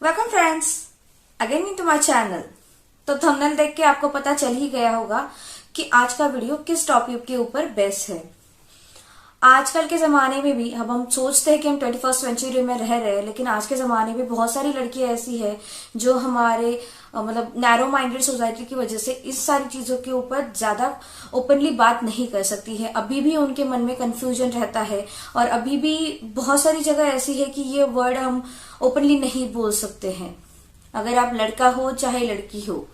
Welcome friends again into my channel. तो thumbnail देख के आपको पता चल ही गया होगा कि आज का वीडियो किस टॉपिक के ऊपर बेस्ड है। आजकल के जमाने में भी अब हम सोचते हैं कि हम 21st सेंचुरी में रह रहे हैं, लेकिन आज के जमाने में बहुत सारी लड़कियां ऐसी है जो हमारे मतलब नैरो माइंडेड सोसाइटी की वजह से इस सारी चीजों के ऊपर ज्यादा ओपनली बात नहीं कर सकती है। अभी भी उनके मन में कंफ्यूजन रहता है और अभी भी बहुत सारी जगह ऐसी है कि ये वर्ड हम ओपनली नहीं बोल सकते हैं। अगर आप लड़का हो चाहे लड़की हो,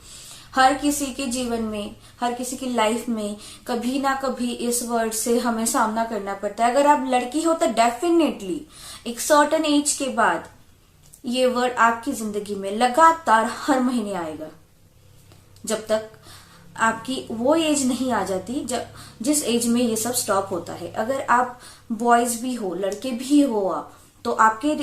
हर किसी के जीवन में, हर किसी की लाइफ में कभी ना कभी इस वर्ड से हमें सामना करना पड़ता है। अगर आप लड़की हो तो डेफिनेटली एक सर्टेन एज के बाद ये वर्ड आपकी जिंदगी में लगातार हर महीने आएगा, जब तक आपकी वो एज नहीं आ जाती जिस एज में ये सब स्टॉप होता है। अगर आप बॉयज भी हो, लड़के भी हो आप, तो आपके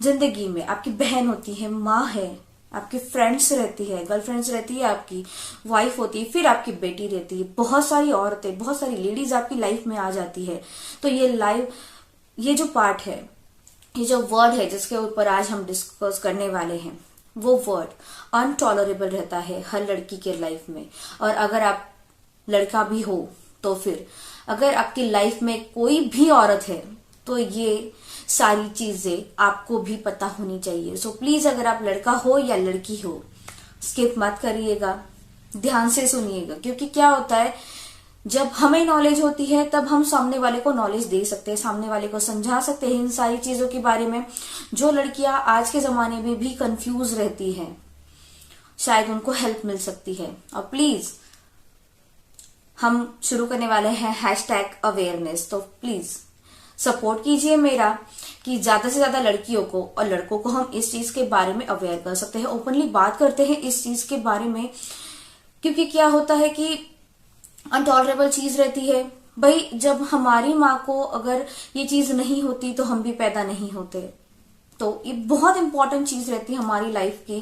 जिंदगी में आपकी बहन होती है, माँ है, आपकी फ्रेंड्स रहती है, गर्लफ्रेंड्स रहती है, आपकी वाइफ होती है, फिर आपकी बेटी रहती है, बहुत सारी औरतें, बहुत सारी लेडीज आपकी लाइफ में आ जाती है। तो ये जो पार्ट है, ये जो वर्ड है जिसके ऊपर आज हम डिस्कस करने वाले हैं, वो वर्ड अनटॉलरेबल रहता है हर लड़की के लाइफ में। और अगर आप लड़का भी हो तो फिर अगर आपकी लाइफ में कोई भी औरत है तो ये सारी चीजें आपको भी पता होनी चाहिए। सो प्लीज अगर आप लड़का हो या लड़की हो, स्किप मत करिएगा, ध्यान से सुनिएगा, क्योंकि क्या होता है जब हमें नॉलेज होती है तब हम सामने वाले को नॉलेज दे सकते हैं, सामने वाले को समझा सकते हैं इन सारी चीजों के बारे में। जो लड़कियां आज के जमाने में भी कंफ्यूज रहती हैं, शायद उनको हेल्प मिल सकती है। और प्लीज हम शुरू करने वाले हैं #अवेयरनेस। तो प्लीज सपोर्ट कीजिए मेरा कि ज्यादा से ज्यादा लड़कियों को और लड़कों को हम इस चीज के बारे में अवेयर कर सकते हैं, ओपनली बात करते हैं इस चीज के बारे में। क्योंकि क्या होता है कि अनटॉलरेबल चीज रहती है भाई, जब हमारी माँ को अगर ये चीज नहीं होती तो हम भी पैदा नहीं होते। तो ये बहुत इंपॉर्टेंट चीज रहती है हमारी लाइफ की।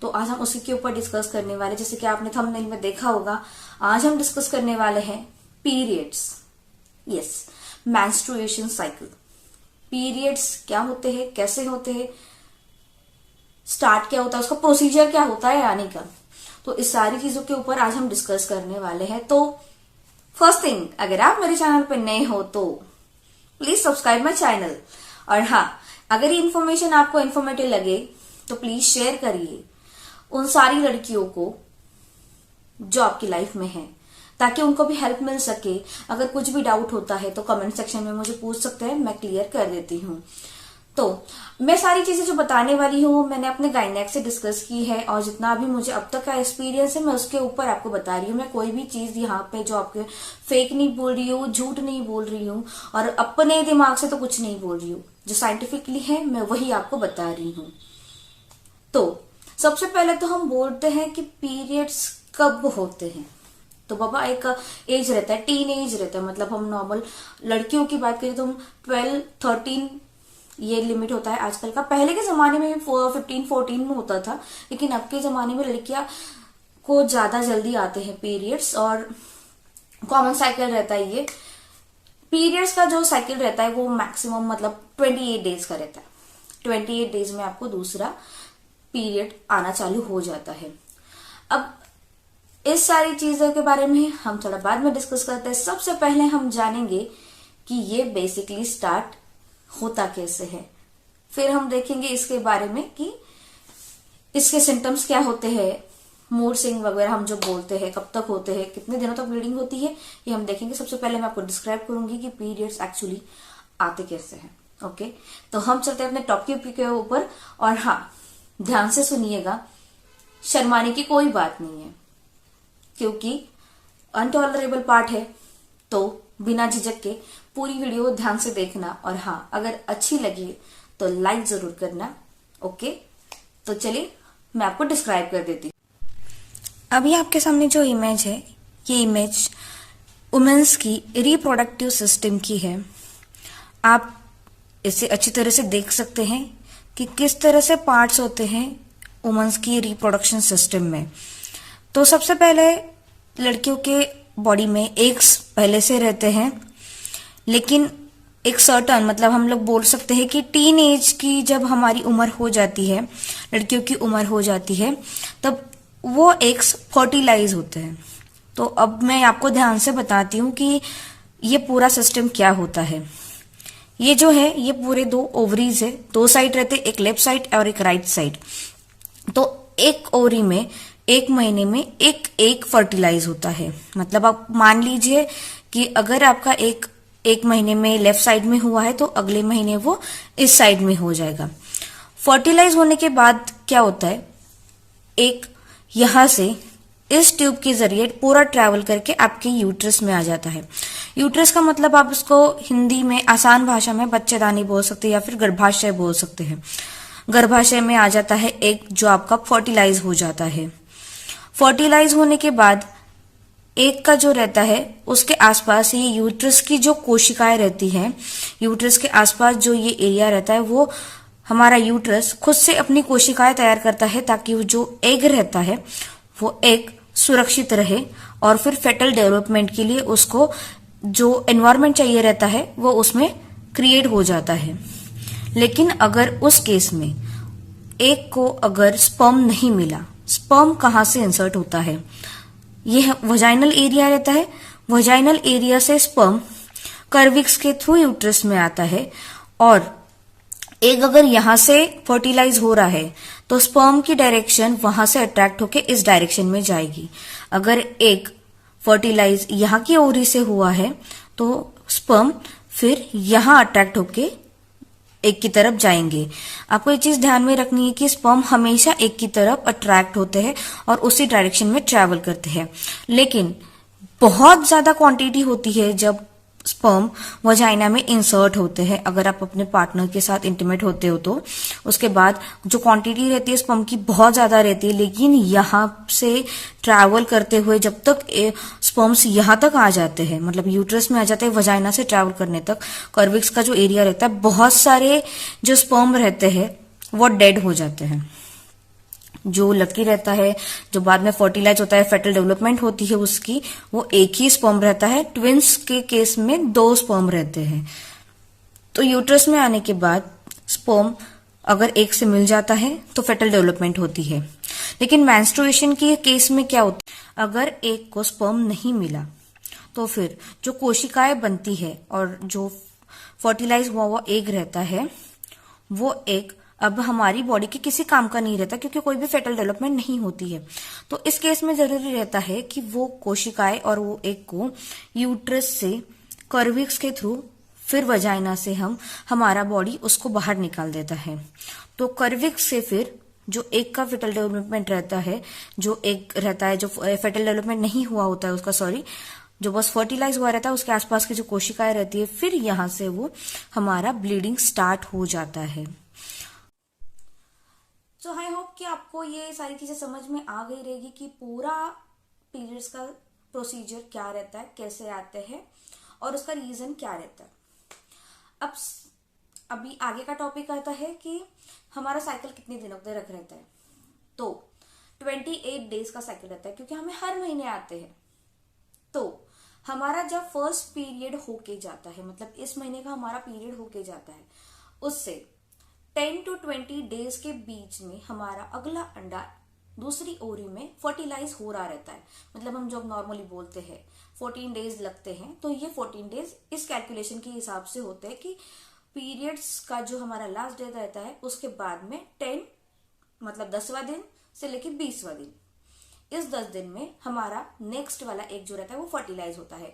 तो आज हम उसी के ऊपर डिस्कस करने वाले, जैसे कि आपने थंबनेल में देखा होगा, आज हम डिस्कस करने वाले हैं periods. Yes, menstruation cycle. Periods क्या होते हैं, कैसे होते हैं, स्टार्ट क्या होता है, उसका प्रोसीजर क्या होता है आने का। तो इस सारी चीजों के ऊपर आज हम डिस्कस करने वाले हैं। तो फर्स्ट थिंग, अगर आप मेरे चैनल पर नए हो तो प्लीज सब्सक्राइब माई चैनल। और हाँ, अगर ये इन्फॉर्मेशन आपको इन्फॉर्मेटिव लगे तो प्लीज शेयर करिए उन सारी लड़कियों को जो आपकी लाइफ में है, ताकि उनको भी हेल्प मिल सके। अगर कुछ भी डाउट होता है तो कमेंट सेक्शन में मुझे पूछ सकते हैं, मैं क्लियर कर देती हूँ। तो मैं सारी चीजें जो बताने वाली हूँ मैंने अपने गायनेक से डिस्कस की है, और जितना भी मुझे अब तक का एक्सपीरियंस है मैं उसके ऊपर आपको बता रही हूँ। मैं कोई भी चीज यहाँ पे जो आपके फेक नहीं बोल रही हूँ, झूठ नहीं बोल रही हूँ, और अपने दिमाग से तो कुछ नहीं बोल रही हूँ। जो साइंटिफिकली है मैं वही आपको बता रही हूँ। तो सबसे पहले तो हम बोलते हैं कि पीरियड्स कब होते हैं। तो बाबा एक एज रहता है, टीन एज रहता है, मतलब हम नॉर्मल लड़कियों की बात करें तो हम 12-13 ये लिमिट होता है आजकल का। पहले के जमाने में 15-14 में होता था, लेकिन अब के जमाने में लड़कियां को ज्यादा जल्दी आते हैं पीरियड्स, और कॉमन साइकिल रहता है। ये पीरियड्स का जो साइकिल रहता है वो मैक्सिमम मतलब 28 डेज का रहता है। 28 डेज में आपको दूसरा पीरियड आना चालू हो जाता है। अब इस सारी चीजों के बारे में हम थोड़ा बाद में डिस्कस करते हैं। सबसे पहले हम जानेंगे कि ये बेसिकली स्टार्ट होता कैसे है, फिर हम देखेंगे इसके बारे में कि इसके सिम्टम्स क्या होते हैं, मूड स्विंग वगैरह हम जो बोलते हैं कब तक होते हैं, कितने दिनों तक ब्लीडिंग होती है, ये हम देखेंगे। सबसे पहले मैं आपको डिस्क्राइब करूंगी कि पीरियड्स एक्चुअली आते कैसे हैं। ओके, तो हम चलते हैं अपने टॉपिक के ऊपर। और हाँ, ध्यान से सुनिएगा, शर्माने की कोई बात नहीं है, क्योंकि अनटॉलरेबल पार्ट है। तो बिना झिझक के पूरी वीडियो ध्यान से देखना, और हाँ, अगर अच्छी लगी तो लाइक जरूर करना। ओके, तो चलिए मैं आपको डिस्क्राइब कर देती हूँ। अभी आपके सामने जो इमेज है, ये इमेज वुमेन्स की रिप्रोडक्टिव सिस्टम की है। आप इसे अच्छी तरह से देख सकते हैं कि किस तरह से पार्ट्स होते हैं वुमेन्स की रिप्रोडक्शन सिस्टम में। तो सबसे पहले लड़कियों के बॉडी में एग्स पहले से रहते हैं, लेकिन एक सर्टन मतलब हम लोग बोल सकते हैं कि टीन एज की जब हमारी उम्र हो जाती है लड़कियों की उम्र हो जाती है, तब वो एग्स फर्टिलाइज होते हैं। तो अब मैं आपको ध्यान से बताती हूँ कि ये पूरा सिस्टम क्या होता है। ये जो है ये पूरे 2 ओवरीज है, 2 साइड रहते, एक लेफ्ट साइड और एक राइट साइड। तो एक ओवरी में 1 महीने में एक फर्टिलाइज होता है। मतलब आप मान लीजिए कि अगर आपका एक महीने में लेफ्ट साइड में हुआ है तो अगले महीने वो इस साइड में हो जाएगा। फर्टिलाइज होने के बाद क्या होता है, एक यहां से इस ट्यूब के जरिए पूरा ट्रैवल करके आपके यूट्रस में आ जाता है। यूट्रस का मतलब आप इसको हिंदी में आसान भाषा में बच्चेदानी बोल सकते हैं या फिर गर्भाशय बोल सकते हैं। गर्भाशय में आ जाता है एक जो आपका फर्टिलाइज हो जाता है। फर्टिलाइज होने के बाद एक का जो रहता है उसके आसपास ये यूट्रस की जो कोशिकाएं रहती हैं, यूट्रस के आसपास जो ये एरिया रहता है वो हमारा यूट्रस खुद से अपनी कोशिकाएं तैयार करता है ताकि वो जो एग रहता है वो एग सुरक्षित रहे और फिर फेटल डेवलपमेंट के लिए उसको जो एनवायरनमेंट चाहिए रहता है वो उसमें क्रिएट हो जाता है। लेकिन अगर उस केस में एग को अगर स्पर्म नहीं मिला, स्पर्म कहाँ से इंसर्ट होता है, ये वजाइनल एरिया रहता है। वजाइनल एरिया से स्पर्म कर्विक्स के थ्रू यूट्रस में आता है और एग अगर यहां से फर्टिलाइज हो रहा है तो स्पर्म की डायरेक्शन वहां से अट्रैक्ट होके इस डायरेक्शन में जाएगी। अगर एग फर्टिलाइज यहाँ की ओवरी से हुआ है तो स्पर्म फिर यहां अट्रैक्ट होके एक की तरफ जाएंगे। आपको ये चीज ध्यान में रखनी है कि स्पर्म हमेशा एक की तरफ अट्रैक्ट होते हैं और उसी डायरेक्शन में ट्रेवल करते हैं। लेकिन बहुत ज्यादा क्वांटिटी होती है जब स्पर्म वजाइना में इंसर्ट होते हैं। अगर आप अपने पार्टनर के साथ इंटीमेट होते हो तो उसके बाद जो क्वांटिटी रहती है स्पर्म की बहुत ज्यादा रहती है, लेकिन यहां से ट्रैवल करते हुए जब तक स्पर्म्स यहां तक आ जाते हैं, मतलब यूट्रस में आ जाते हैं वजाइना से ट्रैवल करने तक, कर्विक्स का जो एरिया रहता है, बहुत सारे जो स्पर्म रहते हैं वो डेड हो जाते हैं। जो लकी रहता है, जो बाद में फर्टिलाइज होता है, फेटल डेवलपमेंट होती है उसकी, वो एक ही स्पर्म रहता है। ट्विंस के केस में 2 स्पर्म रहते हैं। तो यूट्रस में आने के बाद स्पर्म अगर एक से मिल जाता है तो फेटल डेवलपमेंट होती है। लेकिन मेंस्ट्रुएशन के केस में क्या होता है, अगर एक को स्पर्म नहीं मिला तो फिर जो कोशिकाएं बनती है और जो फर्टिलाइज हुआ एग रहता है वो एग अब हमारी बॉडी के किसी काम का नहीं रहता क्योंकि कोई भी फेटल डेवलपमेंट नहीं होती है। तो इस केस में जरूरी रहता है कि वो कोशिकाएं और वो एग को यूट्रस से कर्विक्स के थ्रू फिर वजाइना से हमारा बॉडी उसको बाहर निकाल देता है। तो कर्विक्स से फिर जो एग का फेटल डेवलपमेंट रहता है, जो एग रहता है जो फेटल डेवलपमेंट नहीं हुआ होता है उसका, जो बस फर्टिलाइज हुआ रहता है, उसके आसपास की जो कोशिकाएं रहती है, फिर यहां से वो हमारा ब्लीडिंग स्टार्ट हो जाता है। तो आई होप कि आपको ये सारी चीजें समझ में आ गई रहेगी कि पूरा पीरियड्स का प्रोसीजर क्या रहता है, कैसे आते हैं और उसका रीजन क्या रहता है। अब अभी आगे का टॉपिक आता है कि हमारा साइकिल कितने दिनों तक रहता है। तो 28 डेज का साइकिल रहता है क्योंकि हमें हर महीने आते हैं। तो हमारा जब फर्स्ट पीरियड होके जाता है, मतलब इस महीने का हमारा पीरियड होके जाता है, उससे 10 to 20 डेज के बीच में हमारा अगला अंडा दूसरी ओवरी में फर्टिलाइज हो रहा रहता है। मतलब हम जब नॉर्मली बोलते हैं 14 डेज लगते हैं, तो ये 14 डेज इस कैलकुलेशन के हिसाब से होते हैं कि पीरियड्स का जो हमारा लास्ट डे रहता है उसके बाद में 10 मतलब 10वां दिन से लेके 20वां दिन, इस 10 दिन में हमारा नेक्स्ट वाला एग जो रहता है वो फर्टिलाइज होता है।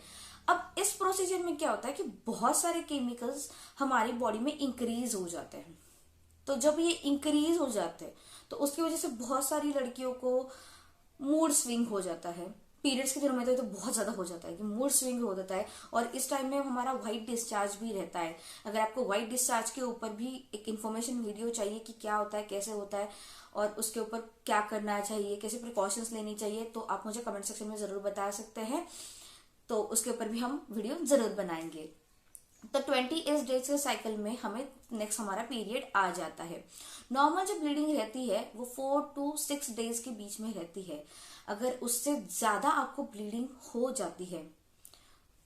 अब इस प्रोसीजर में क्या होता है कि बहुत सारे केमिकल्स हमारी बॉडी में इंक्रीज हो जाते हैं। तो जब ये इंक्रीज हो जाते हैं तो उसकी वजह से बहुत सारी लड़कियों को मूड स्विंग हो जाता है। पीरियड्स के दिनों में तो बहुत ज्यादा हो जाता है कि मूड स्विंग हो जाता है, और इस टाइम में हमारा व्हाइट डिस्चार्ज भी रहता है। अगर आपको व्हाइट डिस्चार्ज के ऊपर भी एक इन्फॉर्मेशन वीडियो चाहिए कि क्या होता है, कैसे होता है और उसके ऊपर क्या करना चाहिए, कैसे प्रिकॉशंस लेनी चाहिए, तो आप मुझे कमेंट सेक्शन में जरूर बता सकते हैं। तो उसके ऊपर भी हम वीडियो जरूर बनाएंगे। तो 28 डेज के साइकिल में हमें नेक्स्ट हमारा पीरियड आ जाता है। नॉर्मल जो ब्लीडिंग रहती है वो 4 to 6 डेज के बीच में रहती है। अगर उससे ज्यादा आपको ब्लीडिंग हो जाती है,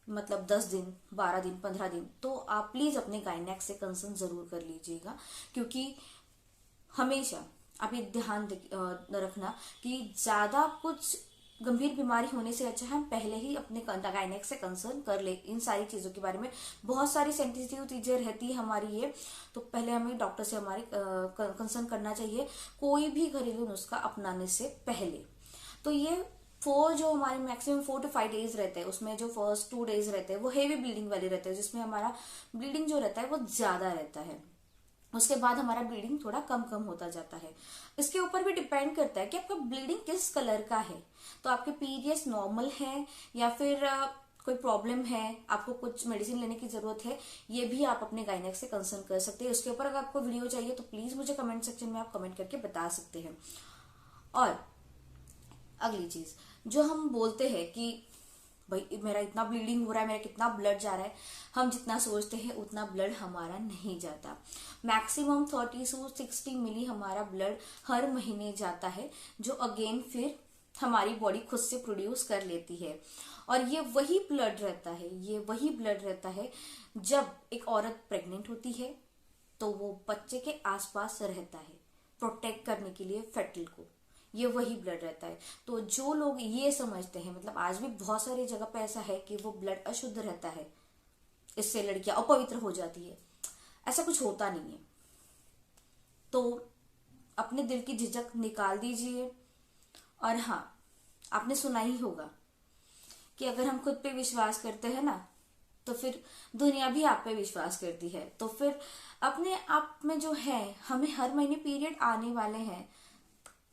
मतलब 10 दिन, 12 दिन, 15 दिन, तो आप प्लीज अपने गायनेक से कंसर्न जरूर कर लीजिएगा, क्योंकि हमेशा आप ये ध्यान रखना कि ज्यादा कुछ गंभीर बीमारी होने से अच्छा हम पहले ही अपने गायनेक से कंसर्न कर ले इन सारी चीजों के बारे में। बहुत सारी सेंसिटिव चीजें रहती है हमारी ये, तो पहले हमें डॉक्टर से हमारी कंसर्न करना चाहिए कोई भी घरेलू नुस्खा अपनाने से पहले। तो ये जो हमारे मैक्सिमम 4 to 5 डेज रहते हैं, उसमें जो फर्स्ट 2 डेज रहते हैं वो हेवी ब्लीडिंग वाले रहते हैं, जिसमें हमारा ब्लीडिंग जो रहता है वो ज्यादा रहता है। उसके बाद हमारा ब्लीडिंग थोड़ा कम कम होता जाता है। इसके ऊपर भी डिपेंड करता है कि आपका ब्लीडिंग किस कलर का है। तो आपके पीरियड्स नॉर्मल है या फिर कोई प्रॉब्लम है, आपको कुछ मेडिसिन लेने की जरूरत है, ये भी आप अपने गायनेक से कंसर्न कर सकते हैं। उसके ऊपर अगर आपको वीडियो चाहिए तो प्लीज मुझे कमेंट सेक्शन में आप कमेंट करके बता सकते हैं। और अगली चीज जो हम बोलते हैं कि भाई मेरा इतना ब्लीडिंग हो रहा है, मेरा कितना ब्लड जा रहा है, हम जितना सोचते हैं उतना ब्लड हमारा नहीं जाता। मैक्सिमम 30 से 60 मिली हमारा ब्लड हर महीने जाता है, जो अगेन फिर हमारी बॉडी खुद से प्रोड्यूस कर लेती है। और ये वही ब्लड रहता है जब एक औरत प्रेग्नेंट होती है तो वो बच्चे के आसपास रहता है प्रोटेक्ट करने के लिए फेटल को, ये वही ब्लड रहता है। तो जो लोग ये समझते हैं, मतलब आज भी बहुत सारी जगह पे ऐसा है कि वो ब्लड अशुद्ध रहता है, इससे लड़कियां अपवित्र हो जाती है, ऐसा कुछ होता नहीं है। तो अपने दिल की झिझक निकाल दीजिए। और हाँ, आपने सुना ही होगा कि अगर हम खुद पे विश्वास करते हैं ना तो फिर दुनिया भी आप पे विश्वास करती है। तो फिर अपने आप में जो है, हमें हर महीने पीरियड आने वाले हैं,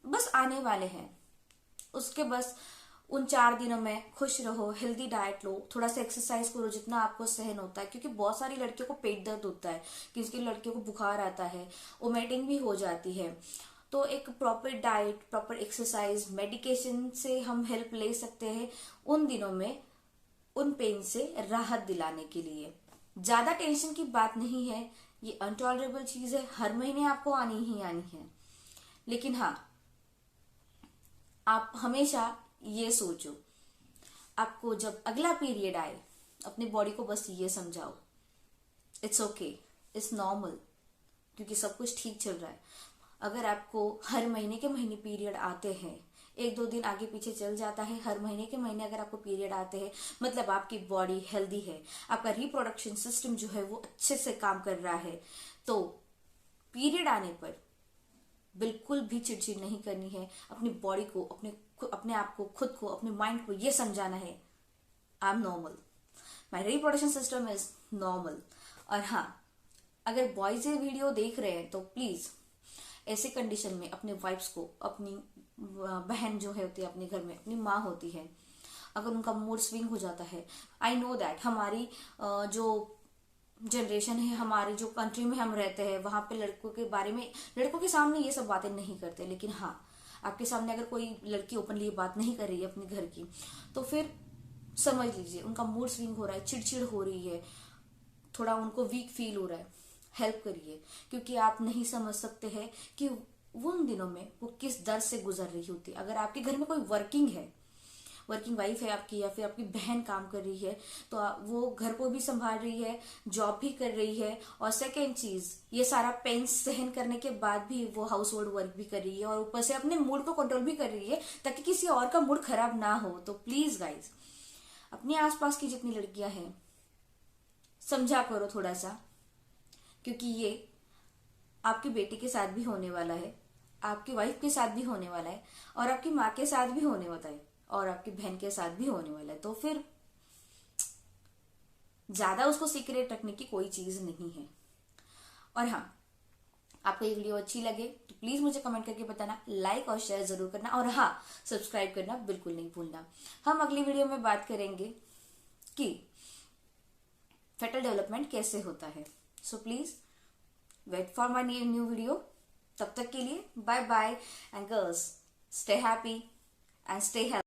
बस आने वाले हैं, उसके बस उन 4 दिनों में खुश रहो, हेल्दी डाइट लो, थोड़ा सा एक्सरसाइज करो जितना आपको सहन होता है। क्योंकि बहुत सारी लड़कियों को पेट दर्द होता है, किसी लड़कियों को बुखार आता है, वोमिटिंग भी हो जाती है। तो एक proper diet, proper exercise, medication से हम हेल्प ले सकते हैं उन दिनों में उन पेन से राहत दिलाने के लिए। ज्यादा टेंशन की बात नहीं है, ये अनटॉलरेबल चीज है, हर महीने आपको आनी ही आनी है। लेकिन हाँ, आप हमेशा ये सोचो, आपको जब अगला पीरियड आए अपनी बॉडी को बस ये समझाओ, इट्स ओके, इट्स नॉर्मल, क्योंकि सब कुछ ठीक चल रहा है। अगर आपको हर महीने के महीने पीरियड आते हैं, 1-2 दिन आगे पीछे चल जाता है, हर महीने के महीने अगर आपको पीरियड आते हैं, मतलब आपकी बॉडी हेल्दी है, आपका रिप्रोडक्शन सिस्टम जो है वो अच्छे से काम कर रहा है। तो पीरियड आने पर बिल्कुल भी चिड़चिड़ नहीं करनी है। अपनी बॉडी को, अपने आप को, खुद को, अपने माइंड को ये समझाना है, I am normal, my reproduction system is normal. और हाँ, अगर बॉयज ये वीडियो देख रहे हैं तो प्लीज ऐसे कंडीशन में अपने वाइफ्स को, अपनी बहन जो है होती है अपने घर में, अपनी माँ होती है, अगर उनका मूड स्विंग हो जाता है, आई नो दैट हमारी जो जनरेशन है, हमारी जो कंट्री में हम रहते हैं, वहां पे लड़कों के बारे में, लड़कों के सामने ये सब बातें नहीं करते। लेकिन हाँ, आपके सामने अगर कोई लड़की ओपनली बात नहीं कर रही है अपने घर की, तो फिर समझ लीजिए उनका मूड स्विंग हो रहा है, चिड़चिड़ हो रही है, थोड़ा उनको वीक फील हो रहा है, हेल्प करिए। क्योंकि आप नहीं समझ सकते हैं कि उन दिनों में वो किस दर्द से गुजर रही होती है। अगर आपके घर में कोई वर्किंग वाइफ है आपकी, या फिर आपकी बहन काम कर रही है, तो वो घर को भी संभाल रही है, जॉब भी कर रही है, और सेकेंड चीज, ये सारा पेन सहन करने के बाद भी वो हाउस होल्ड वर्क भी कर रही है, और ऊपर से अपने मूड को कंट्रोल भी कर रही है ताकि किसी और का मूड खराब ना हो। तो प्लीज गाइज, अपने आसपास की जितनी लड़कियां हैं समझा करो थोड़ा सा, क्योंकि ये आपकी बेटी के साथ भी होने वाला है, आपकी वाइफ के साथ भी होने वाला है, और आपकी माँ के साथ भी होने वाला है, और आपकी बहन के साथ भी होने वाला है। तो फिर ज्यादा उसको सीक्रेट रखने की कोई चीज नहीं है। और हाँ, आपको ये वीडियो अच्छी लगे तो प्लीज मुझे कमेंट करके बताना, लाइक और शेयर जरूर करना, और हाँ, सब्सक्राइब करना बिल्कुल नहीं भूलना। हम अगली वीडियो में बात करेंगे कि फेटल डेवलपमेंट कैसे होता है। So please wait for my new video. तब तक के लिए bye bye, and girls stay happy and stay healthy.